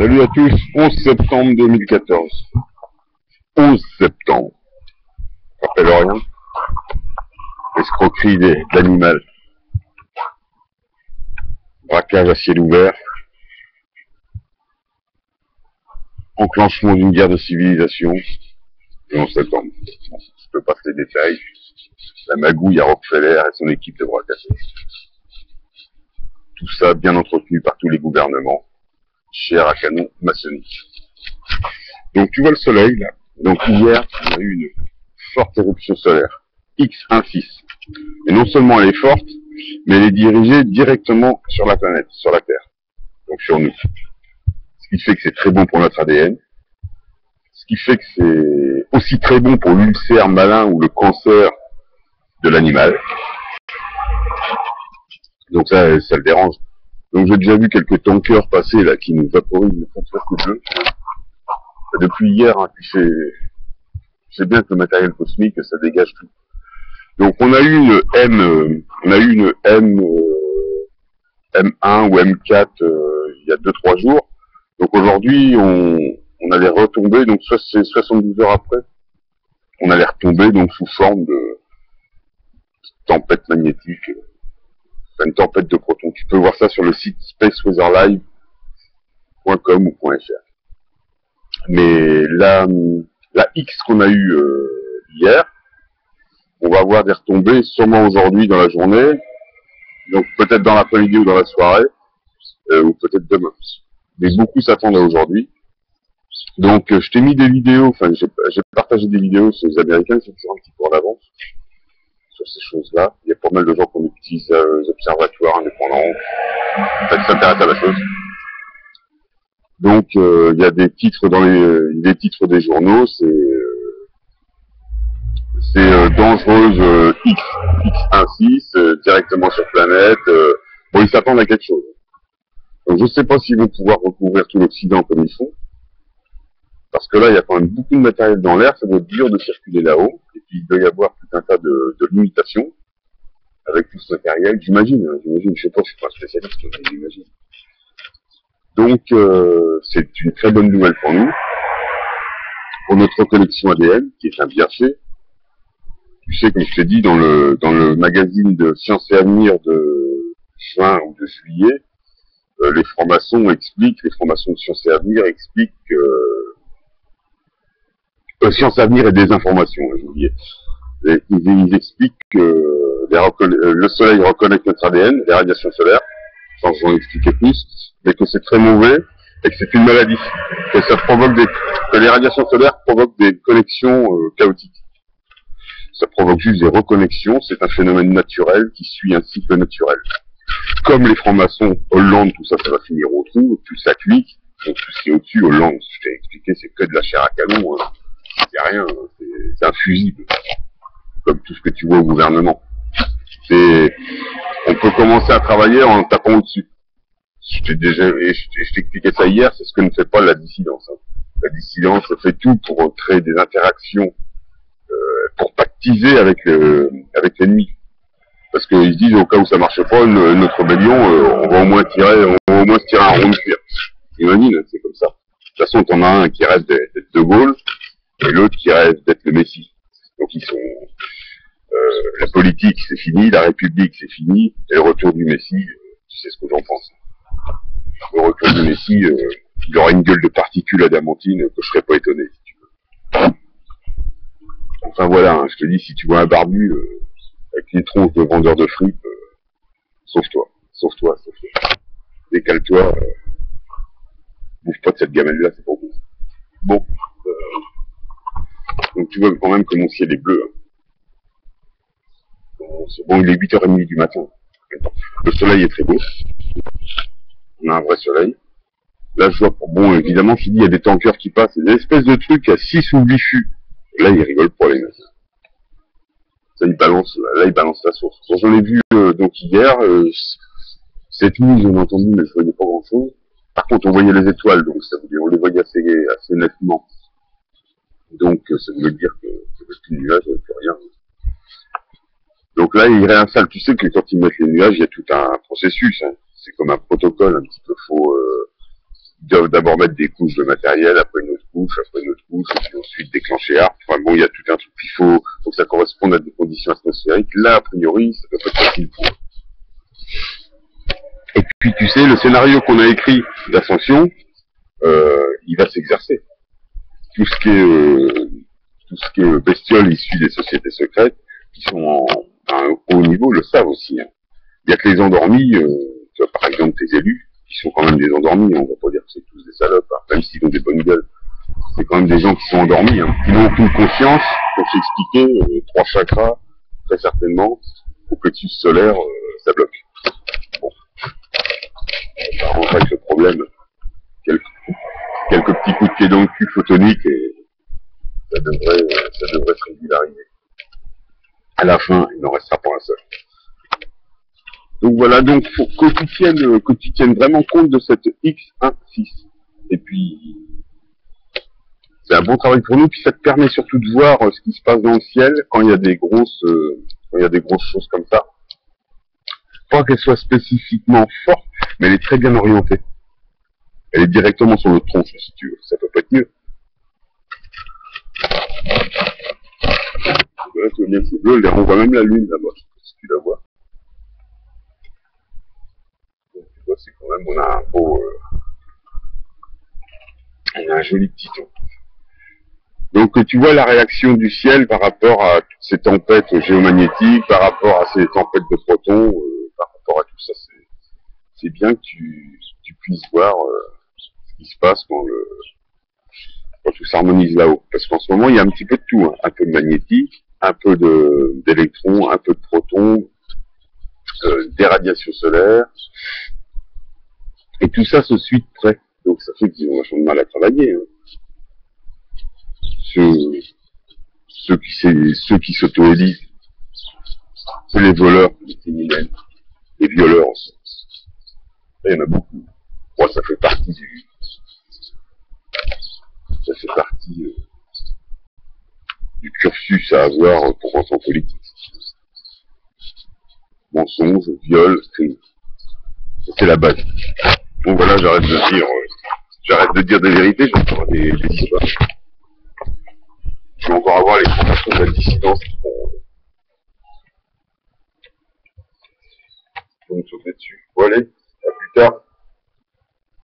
Salut à tous, 11 septembre 2014. 11 septembre. Ça rappelle rien. Escroquerie de l'animal. Braquage à ciel ouvert. Enclenchement d'une guerre de civilisation. Le 11 septembre. Bon, je te passe les détails. La magouille à Rockefeller et son équipe de bras cassés. Tout ça bien entretenu par tous les gouvernements. Chair à canon maçonnique. Donc tu vois le soleil là. Donc hier, on a eu une forte éruption solaire. X16. Et non seulement elle est forte, mais elle est dirigée directement sur la planète, sur la Terre. Donc sur nous. Ce qui fait que c'est très bon pour notre ADN. Ce qui fait que c'est aussi très bon pour l'ulcère malin ou le cancer de l'animal. Donc ça le dérange. Donc j'ai déjà vu quelques tankers passer là qui nous vaporisent le fond de bleu. Depuis hier, hein, tu sais bien que le matériel cosmique, ça dégage tout. Donc on a eu une M1 ou M4 il y a 2-3 jours. Donc aujourd'hui, on allait retomber, donc c'est 72 heures après, on allait retomber donc sous forme de tempête magnétique, une tempête de protons. Tu peux voir ça sur le site spaceweatherlive.com ou .fr. Mais la X qu'on a eue hier, on va avoir des retombées sûrement aujourd'hui dans la journée, donc peut-être dans l'après-midi ou dans la soirée, ou peut-être demain. Mais beaucoup s'attendent à aujourd'hui. Donc je t'ai mis des vidéos, enfin j'ai partagé des vidéos sur les Américains qui sont toujours un petit peu en avance sur ces choses-là. Il y a pas mal de gens qui ont des petits observatoires indépendants, qui s'intéressent à la chose. Donc il y a des titres dans les titres des journaux, c'est dangereuse X16 directement sur planète. Bon, ils s'attendent à quelque chose. Donc je ne sais pas s'ils vont pouvoir recouvrir tout l'Occident comme ils font, parce que là il y a quand même beaucoup de matériel dans l'air, ça doit être dur de circuler là-haut, et puis il doit y avoir tout un tas de limitations avec tout ce matériel. J'imagine, je sais pas, je suis pas un spécialiste, mais j'imagine. Donc c'est une très bonne nouvelle pour nous, pour notre collection ADN, qui est un bienfait. Tu sais, comme je t'ai dit, dans le magazine de Science et Avenir de juin ou de juillet, les francs-maçons de Science et Avenir expliquent Science et Avenir et Désinformation, j'ai oublié. Ils expliquent que le soleil reconnecte notre ADN, les radiations solaires, sans vous en expliquer plus, mais que c'est très mauvais et que c'est une maladie, que les radiations solaires provoquent des connexions chaotiques. Ça provoque juste des reconnexions, c'est un phénomène naturel qui suit un cycle naturel. Comme les francs-maçons, Hollande, tout ça, ça va finir au trou, tout ça clique, donc tout ce qui est au-dessus, Hollande, je t'ai expliqué, c'est que de la chair à canon, c'est rien, c'est un fusible, comme tout ce que tu vois au gouvernement. On peut commencer à travailler en tapant au-dessus. Je t'ai expliqué ça hier, c'est ce que ne fait pas la dissidence. Hein. La dissidence fait tout pour créer des interactions, pour pactiser avec l'ennemi. Parce qu'ils se disent, au cas où ça marche pas, notre rébellion, on va au moins se tirer un rond de cuir. Imagine, c'est comme ça. De toute façon, t'en as un qui rêve d'être De Gaulle, et l'autre qui rêve d'être le Messie. Donc ils sont, la politique c'est fini, la République c'est fini, et le retour du Messie, tu sais ce que j'en pense. Le retour du Messie, il aura une gueule de particules adamantine que je serais pas étonné, si tu veux. Enfin voilà, hein, je te dis, si tu vois un barbu, avec une tronche de vendeur de fripe, sauve-toi. Décale-toi, bouffe pas de cette gamelle-là, c'est pour vous. Bon, donc tu vois quand même que mon ciel est bleu. Hein. Bon, il est 8h30 du matin. Le soleil est très beau. On a un vrai soleil. Là, je vois, bon, évidemment, je te dis, il y a des tankers qui passent, des espèces de trucs à 6 ou 8 fûts. Là, ils rigolent pour les mecs. Ça, ils balancent la source. Quand j'en ai vu, donc hier, cette nuit, j'en ai entendu, mais je voyais pas grand chose. Par contre, on voyait les étoiles, donc on les voyait assez nettement. Donc, ça voulait dire que c'était plus de nuages, il n'y avait plus rien. Donc là, ils réinstallent. Tu sais que quand ils mettent les nuages, il y a tout un processus. Hein. C'est comme un protocole un petit peu faux. Ils doivent d'abord mettre des couches de matériel, après une autre couche, et puis ensuite déclencher ARP. Enfin bon, il y a tout un truc. Faut que ça corresponde à des conditions atmosphériques. Là, a priori, ça peut pas être facile pour eux. Et puis, tu sais, le scénario qu'on a écrit d'ascension, il va s'exercer. Tout ce qui est bestioles issues des sociétés secrètes, qui sont à un haut niveau, le savent aussi. Hein. Il y a que les endormis, tu vois, par exemple, tes élus, qui sont quand même des endormis, on va pas dire que c'est tous des salopes, hein, même s'ils ont des bonnes gueules. C'est quand même des gens qui sont endormis, hein, qui n'ont aucune conscience, comme j'ai expliqué, 3 chakras, très certainement, au plexus solaire, ça bloque. Bon. Ça arrange avec le problème. Quelques petits coups de pied dans le cul photoniques et ça devrait se régulariser. À la fin, il n'en restera pas un seul. Donc voilà, donc faut que tu tiennes vraiment compte de cette X1,6. Et puis, c'est un bon travail pour nous, puis ça te permet surtout de voir ce qui se passe dans le ciel quand il y a des grosses choses comme ça. Pas qu'elle soit spécifiquement forte, mais elle est très bien orientée. Elle est directement sur le tronc, si tu veux. Ça peut pas être mieux. Voilà, tu vois bien que c'est bleu, on voit même la lune là-bas, je sais pas si tu la vois. Donc, tu vois, c'est quand même, on a un joli petit ton. Donc tu vois la réaction du ciel par rapport à toutes ces tempêtes géomagnétiques, par rapport à ces tempêtes de protons, par rapport à tout ça, c'est bien que tu puisses voir ce qui se passe quand tout s'harmonise là-haut. Parce qu'en ce moment, il y a un petit peu de tout, hein. Un peu de magnétique, un peu d'électrons, un peu de protons, des radiations solaires, et tout ça se suit de près. Donc ça fait qu'ils ont vachement de mal à travailler. Hein. Ceux qui s'auto-élisent, c'est les voleurs, les criminels, les violeurs aussi. Il y en a beaucoup. Moi, ça fait partie du cursus à avoir pour rentrer en politique. Mensonge, viol, crime. C'est la base. Donc voilà, j'arrête de dire des vérités, je vais faire des histoires. Je vais encore avoir les formations de la dissidence qui vont me sauter dessus. Bon allez, à plus tard.